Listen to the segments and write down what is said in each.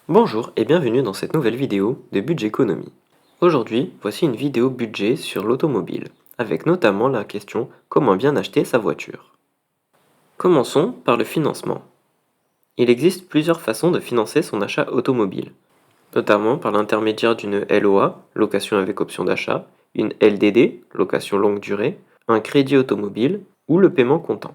Bonjour et bienvenue dans cette nouvelle vidéo de Budget Économie. Aujourd'hui, voici une vidéo budget sur l'automobile, avec notamment la question comment bien acheter sa voiture. Commençons par le financement. Il existe plusieurs façons de financer son achat automobile, notamment par l'intermédiaire d'une LOA, location avec option d'achat, une LDD, location longue durée, un crédit automobile ou le paiement comptant.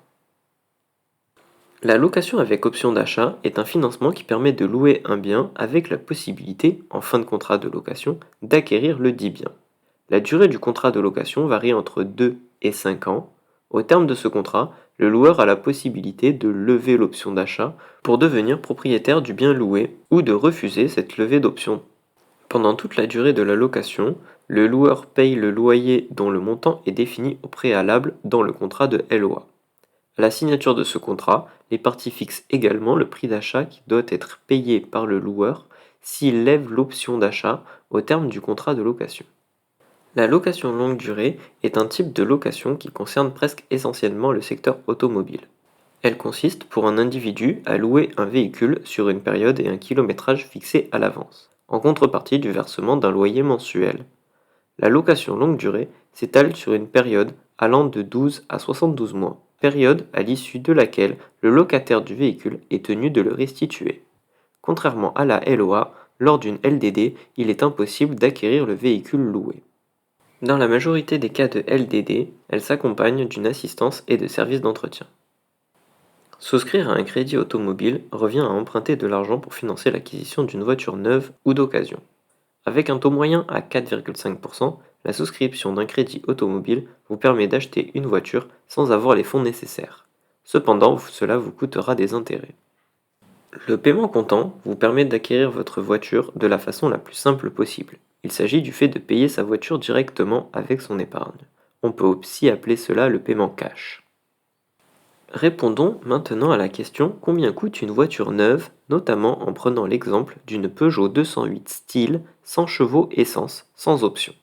La location avec option d'achat est un financement qui permet de louer un bien avec la possibilité, en fin de contrat de location, d'acquérir le dit bien. La durée du contrat de location varie entre 2 et 5 ans. Au terme de ce contrat, le loueur a la possibilité de lever l'option d'achat pour devenir propriétaire du bien loué ou de refuser cette levée d'option. Pendant toute la durée de la location, le loueur paye le loyer dont le montant est défini au préalable dans le contrat de LOA. À la signature de ce contrat, les parties fixent également le prix d'achat qui doit être payé par le loueur s'il lève l'option d'achat au terme du contrat de location. La location longue durée est un type de location qui concerne presque essentiellement le secteur automobile. Elle consiste pour un individu à louer un véhicule sur une période et un kilométrage fixés à l'avance, en contrepartie du versement d'un loyer mensuel. La location longue durée s'étale sur une période allant de 12 à 72 mois, période à l'issue de laquelle le locataire du véhicule est tenu de le restituer. Contrairement à la LOA, lors d'une LDD, il est impossible d'acquérir le véhicule loué. Dans la majorité des cas de LDD, elle s'accompagne d'une assistance et de services d'entretien. Souscrire à un crédit automobile revient à emprunter de l'argent pour financer l'acquisition d'une voiture neuve ou d'occasion. Avec un taux moyen à 4,5%, la souscription d'un crédit automobile vous permet d'acheter une voiture sans avoir les fonds nécessaires. Cependant, cela vous coûtera des intérêts. Le paiement comptant vous permet d'acquérir votre voiture de la façon la plus simple possible. Il s'agit du fait de payer sa voiture directement avec son épargne. On peut aussi appeler cela le paiement cash. Répondons maintenant à la question combien coûte une voiture neuve, notamment en prenant l'exemple d'une Peugeot 208 style 100 chevaux essence, sans option.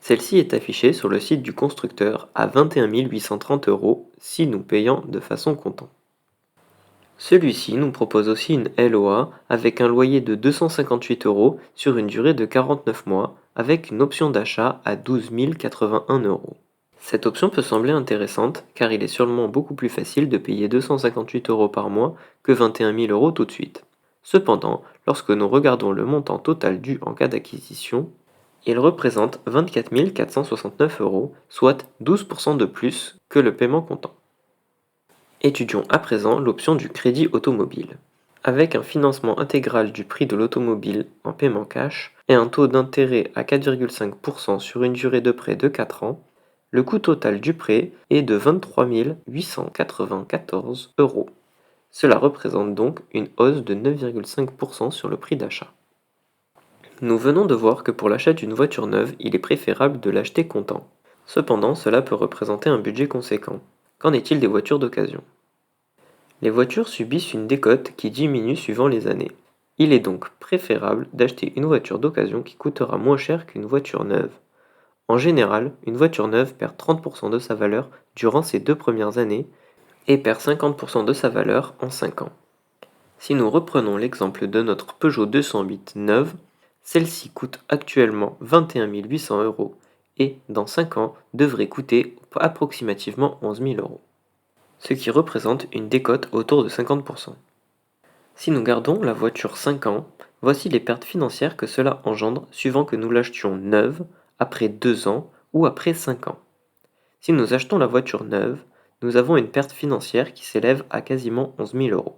Celle-ci est affichée sur le site du constructeur à 21 830 € si nous payons de façon comptant. Celui-ci nous propose aussi une LOA avec un loyer de 258 € sur une durée de 49 mois avec une option d'achat à 12 081 €. Cette option peut sembler intéressante car il est sûrement beaucoup plus facile de payer 258 € par mois que 21 000 € tout de suite. Cependant, lorsque nous regardons le montant total dû en cas d'acquisition, il représente 24 469 €, soit 12% de plus que le paiement comptant. Étudions à présent l'option du crédit automobile. Avec un financement intégral du prix de l'automobile en paiement cash et un taux d'intérêt à 4,5% sur une durée de prêt de 4 ans, le coût total du prêt est de 23 894 €. Cela représente donc une hausse de 9,5% sur le prix d'achat. Nous venons de voir que pour l'achat d'une voiture neuve, il est préférable de l'acheter comptant. Cependant, cela peut représenter un budget conséquent. Qu'en est-il des voitures d'occasion? Les voitures subissent une décote qui diminue suivant les années. Il est donc préférable d'acheter une voiture d'occasion qui coûtera moins cher qu'une voiture neuve. En général, une voiture neuve perd 30% de sa valeur durant ses 2 premières années et perd 50% de sa valeur en 5 ans. Si nous reprenons l'exemple de notre Peugeot 208 neuve, celle-ci coûte actuellement 21 800 € et dans 5 ans devrait coûter approximativement 11 000 €, ce qui représente une décote autour de 50%. Si nous gardons la voiture 5 ans, voici les pertes financières que cela engendre suivant que nous l'achetions neuve, après 2 ans ou après 5 ans. Si nous achetons la voiture neuve, nous avons une perte financière qui s'élève à quasiment 11 000 €.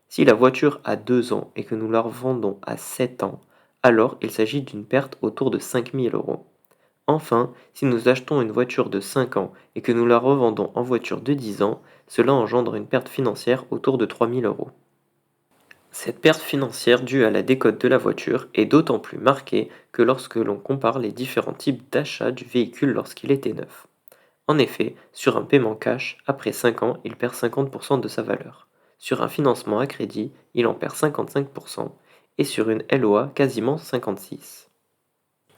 Si la voiture a 2 ans et que nous la revendons à 7 ans, alors il s'agit d'une perte autour de 5 000 €. Enfin, si nous achetons une voiture de 5 ans et que nous la revendons en voiture de 10 ans, cela engendre une perte financière autour de 3 000 €. Cette perte financière due à la décote de la voiture est d'autant plus marquée que lorsque l'on compare les différents types d'achat du véhicule lorsqu'il était neuf. En effet, sur un paiement cash, après 5 ans, il perd 50% de sa valeur. Sur un financement à crédit, il en perd 55% et sur une LOA, quasiment 56%.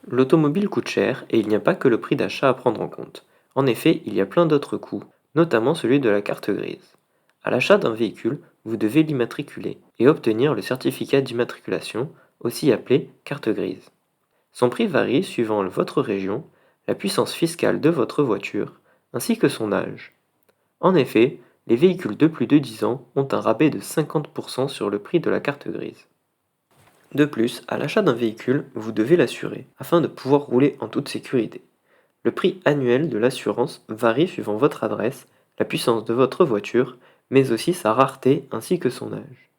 L'automobile coûte cher et il n'y a pas que le prix d'achat à prendre en compte. En effet, il y a plein d'autres coûts, notamment celui de la carte grise. À l'achat d'un véhicule, vous devez l'immatriculer et obtenir le certificat d'immatriculation, aussi appelé carte grise. Son prix varie suivant votre région, la puissance fiscale de votre voiture, ainsi que son âge. En effet, les véhicules de plus de 10 ans ont un rabais de 50% sur le prix de la carte grise. De plus, à l'achat d'un véhicule, vous devez l'assurer, afin de pouvoir rouler en toute sécurité. Le prix annuel de l'assurance varie suivant votre adresse, la puissance de votre voiture, mais aussi sa rareté ainsi que son âge.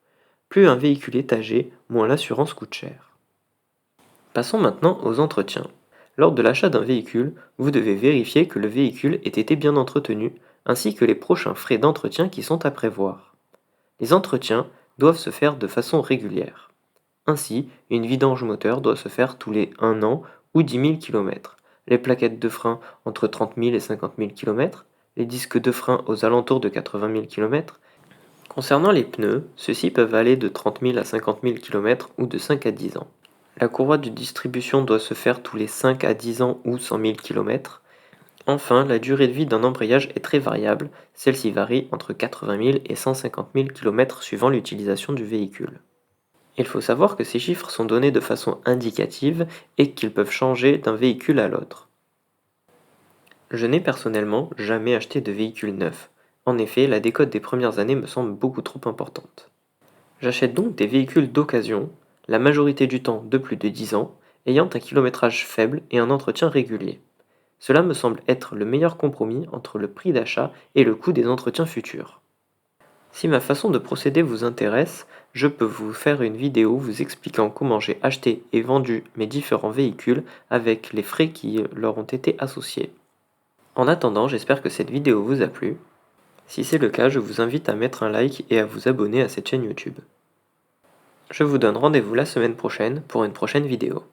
Plus un véhicule est âgé, moins l'assurance coûte cher. Passons maintenant aux entretiens. Lors de l'achat d'un véhicule, vous devez vérifier que le véhicule ait été bien entretenu, ainsi que les prochains frais d'entretien qui sont à prévoir. Les entretiens doivent se faire de façon régulière. Ainsi, une vidange moteur doit se faire tous les 1 an ou 10 000 km, les plaquettes de frein entre 30 000 et 50 000 km, les disques de frein aux alentours de 80 000 km. Concernant les pneus, ceux-ci peuvent aller de 30 000 à 50 000 km ou de 5 à 10 ans. La courroie de distribution doit se faire tous les 5 à 10 ans ou 100 000 km. Enfin, la durée de vie d'un embrayage est très variable, celle-ci varie entre 80 000 et 150 000 km suivant l'utilisation du véhicule. Il faut savoir que ces chiffres sont donnés de façon indicative et qu'ils peuvent changer d'un véhicule à l'autre. Je n'ai personnellement jamais acheté de véhicule neuf. En effet, la décote des premières années me semble beaucoup trop importante. J'achète donc des véhicules d'occasion, la majorité du temps de plus de 10 ans, ayant un kilométrage faible et un entretien régulier. Cela me semble être le meilleur compromis entre le prix d'achat et le coût des entretiens futurs. Si ma façon de procéder vous intéresse, je peux vous faire une vidéo vous expliquant comment j'ai acheté et vendu mes différents véhicules avec les frais qui leur ont été associés. En attendant, j'espère que cette vidéo vous a plu. Si c'est le cas, je vous invite à mettre un like et à vous abonner à cette chaîne YouTube. Je vous donne rendez-vous la semaine prochaine pour une prochaine vidéo.